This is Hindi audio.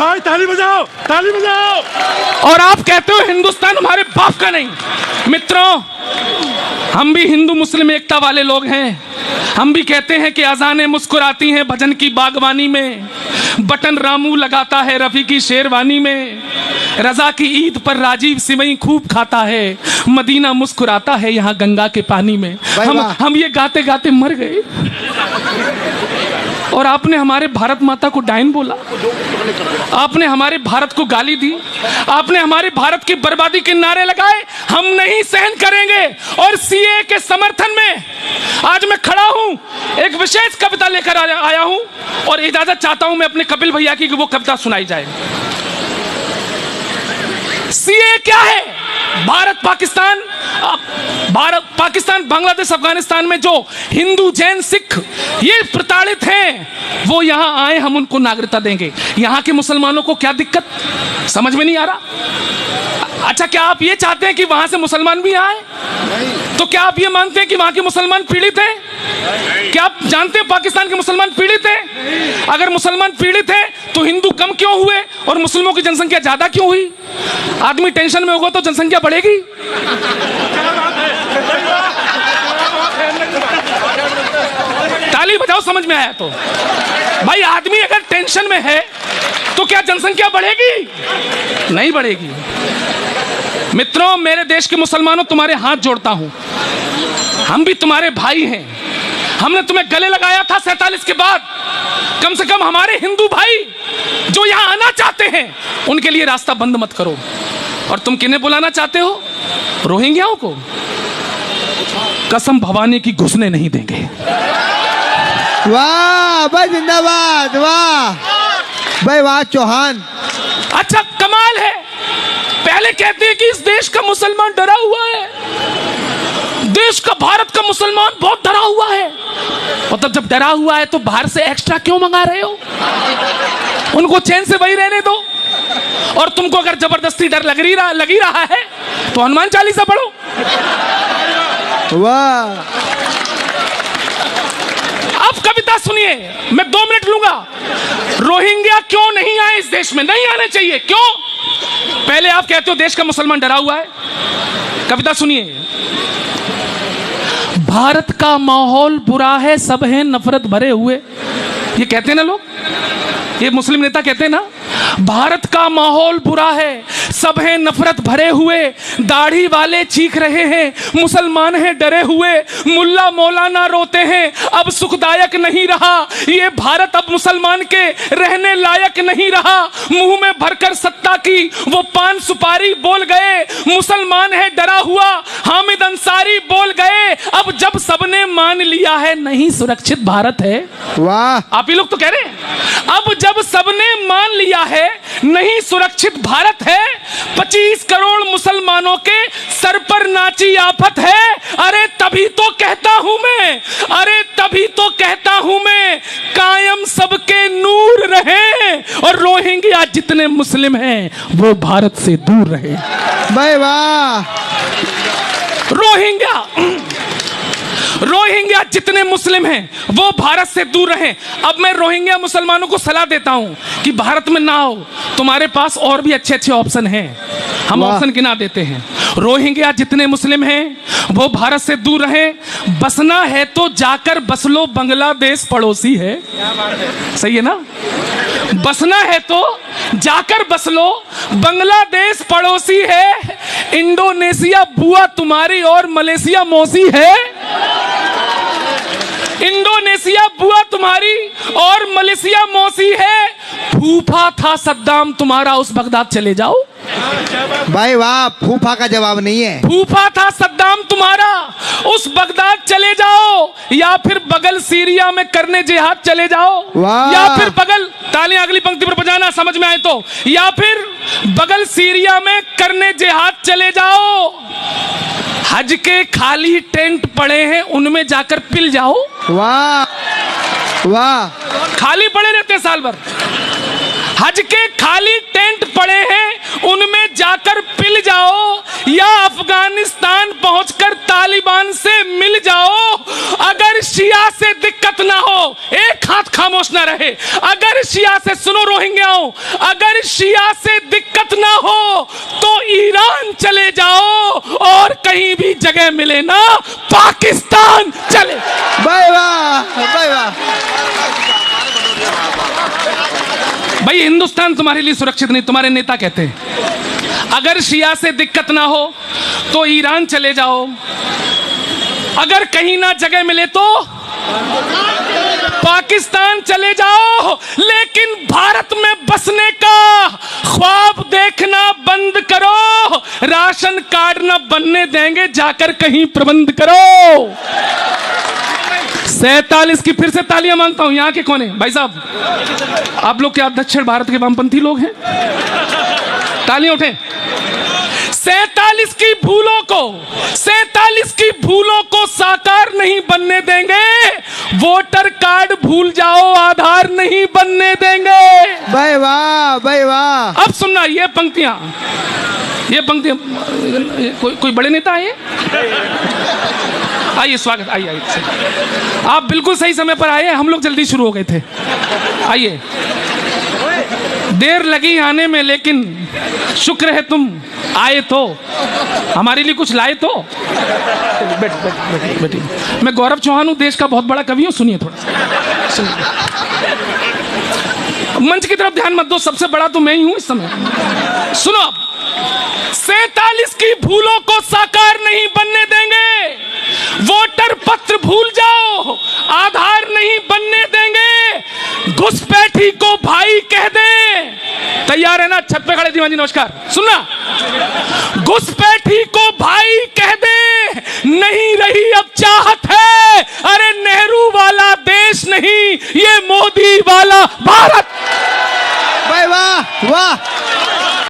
भाई ताली बजाओ, ताली बजाओ। और आप कहते हो हिंदुस्तान हमारे बाप का नहीं। मित्रों, हम भी हिंदू मुस्लिम एकता वाले लोग हैं। हम भी कहते हैं कि अजानें मुस्कुराती हैं भजन की बागवानी में, बटन रामू लगाता है रफी की शेरवानी में, रजा की ईद पर राजीव सिवई खूब खाता है, मदीना मुस्कुराता है यहाँ गंगा के पानी में। हम ये गाते गाते मर गए और आपने हमारे भारत माता को डायन बोला, आपने हमारे भारत को गाली दी, आपने हमारे भारत की बर्बादी के नारे लगाए। हम नहीं सहन करेंगे। और सीए के समर्थन में आज मैं खड़ा हूं, एक विशेष कविता लेकर आया हूं और इजाजत चाहता हूं मैं अपने कपिल भैया की कि वो कविता सुनाई जाए। सीए क्या है? भारत पाकिस्तान बांग्लादेश अफगानिस्तान में जो हिंदू जैन सिख ये प्रताड़ित हैं, वो यहां आए, हम उनको नागरिकता देंगे। यहां के मुसलमानों को क्या दिक्कत, समझ में नहीं आ रहा? अच्छा, क्या आप ये चाहते हैं कि वहां से मुसलमान भी आए? तो क्या आप ये मानते हैं कि वहां के मुसलमान पीड़ित हैं? क्या आप जानते हैं पाकिस्तान के मुसलमान पीड़ित हैं? अगर मुसलमान पीड़ित हैं तो हिंदू कम क्यों हुए और मुस्लिमों की जनसंख्या ज्यादा क्यों हुई? आदमी टेंशन में होगा तो जनसंख्या बढ़ेगी। ताली बजाओ, समझ में आया तो। भाई, आदमी अगर टेंशन में है तो क्या जनसंख्या बढ़ेगी? नहीं बढ़ेगी। मित्रों, मेरे देश के मुसलमानों, तुम्हारे हाथ जोड़ता हूं, हम भी तुम्हारे भाई हैं। हमने तुम्हें गले लगाया था 47 के बाद। कम से कम हमारे हिंदू भाई जो यहां आना चाहते हैं उनके लिए रास्ता बंद मत करो। और तुम किन्हें बुलाना चाहते हो? रोहिंग्याओं को? कसम भवानी की घुसने नहीं देंगे। वाह भाई, जिंदाबाद, वाह भाई, वाह चौहान। अच्छा, कमाल है। पहले कहते हैं कि इस देश का मुसलमान डरा हुआ है, देश का भारत का मुसलमान बहुत डरा हुआ है। मतलब जब डरा हुआ है तो बाहर से एक्स्ट्रा क्यों मंगा रहे हो? उनको चैन से वही रहने दो। और तुमको अगर जबरदस्ती डर लगी रहा है तो हनुमान चालीसा पढ़ो। वाह। अब कविता सुनिए, मैं 2 मिनट लूंगा। रोहिंग्या क्यों नहीं आए इस देश में? नहीं आने चाहिए। क्यों? पहले आप कहते हो देश का मुसलमान डरा हुआ है। कविता सुनिए। भारत का माहौल बुरा है, सब हैं नफरत भरे हुए। ये कहते हैं ना लोग, ये मुस्लिम नेता कहते हैं ना, भारत का माहौल बुरा है, सब हैं नफरत भरे हुए, दाढ़ी वाले चीख रहे हैं, मुसलमान हैं डरे हुए, मुल्ला मौलाना रोते हैं, अब सुखदायक नहीं रहा ये भारत, अब मुसलमान के रहने लायक नहीं रहा। मुंह में भरकर सत्ता की वो पान सुपारी बोल गए, मुसलमान है डरा हुआ हामिद अंसारी बोल गए। अब जब सबने मान लिया है नहीं सुरक्षित भारत है। वाह। आप ही लोग तो कह रहे हैं। अब जब सबने मान लिया है नहीं सुरक्षित भारत है, 25 करोड़ मुसलमानों के सर पर नाची आफत है। अरे तभी तो कहता हूं मैं, अरे तभी तो कहता हूं मैं, कायम सबके नूर रहे और रोहिंग्या जितने मुस्लिम हैं वो भारत से दूर रहे। भाई वाह। रोहिंग्या जितने मुस्लिम हैं वो भारत से दूर रहें। अब मैं रोहिंग्या मुसलमानों को सलाह देता हूं कि भारत में ना हो, तुम्हारे पास और भी अच्छे अच्छे ऑप्शन हैं, हम ऑप्शन गिना देते हैं। रोहिंग्या जितने मुस्लिम हैं वो भारत से दूर रहें। बसना है तो जाकर बस लो, बांग्लादेश पड़ोसी है। सही है ना? बसना है तो जाकर बस लो, बांग्लादेश पड़ोसी है। इंडोनेशिया बुआ तुम्हारी और मलेशिया मौसी है। इंडोनेशिया बुआ तुम्हारी और मलेशिया मौसी है। फूफा था सद्दाम तुम्हारा, उस बगदाद चले जाओ। भाई वाह, फूफा का जवाब नहीं है। फूफा था सद्दाम तुम्हारा, उस बगदाद चले जाओ, या फिर बगल सीरिया में करने जिहाद चले जाओ, या फिर बगल, तालियां अगली पंक्ति पर बजाना समझ में आए तो, या फिर बगल सीरिया में करने जिहाद चले जाओ। हज के खाली टेंट पड़े हैं उनमें जाकर पिल जाओ। वाह वाह। खाली पड़े रहते साल भर, हज के खाली टेंट पड़े हैं उनमें जाकर पिल जाओ या अफगानिस्तान पहुंचकर तालिबान से मिल जाओ। अगर शिया से दिक्कत ना हो, एक हाथ खामोश ना रहे, अगर शिया से, सुनो रोहिंग्याओं, अगर शिया से दिक्कत ना हो तो ईरान चले जाओ और कहीं भी जगह मिले ना पाकिस्तान चले। भाई वाह, भाई वाह। भाई हिंदुस्तान तुम्हारे लिए सुरक्षित नहीं, तुम्हारे नेता कहते हैं अगर शिया से दिक्कत ना हो तो ईरान चले जाओ, अगर कहीं ना जगह मिले तो पाकिस्तान चले जाओ। लेकिन भारत में बसने का ख्वाब देखना बंद करो, राशन कार्ड ना बनने देंगे, जाकर कहीं प्रबंध करो। 47 की फिर से तालियां मांगता हूं। यहां के कौन है भाई साहब? आप लोग क्या दक्षिण भारत के वामपंथी लोग हैं? तालियां उठें। 47 की भूलों को साकार नहीं बनने देंगे, वोटर कार्ड भूल जाओ, आधार नहीं बनने देंगे। भाई वाह, भाई वाह। अब सुनना ये पंक्तियां, कोई बड़े नेता आए? आइए, स्वागत, आइए। आप बिल्कुल सही समय पर आए, हम लोग जल्दी शुरू हो गए थे। आइए, देर लगी आने में लेकिन शुक्र है तुम आए तो, हमारे लिए कुछ लाए तो। बैठिए। मैं गौरव चौहान हूं, देश का बहुत बड़ा कवि हूं, सुनिए थोड़ा सुनिए। मंच की तरफ ध्यान मत दो, सबसे बड़ा तो मैं ही हूं इस समय। सुनो अब, 47 की भूलों को साकार नहीं बनने देंगे, वोटर पत्र भूल जाओ, आधार नहीं बनने देंगे, घुसपैठी को भाई कह दे। तैयार है ना? छत पे खड़े दीवान जी नमस्कार, सुनना। घुसपैठी को भाई कह दे, नहीं रही अब चाहत है, अरे नेहरू वाला देश नहीं, ये मोदी वाला भारत। भाई वाह, वाह।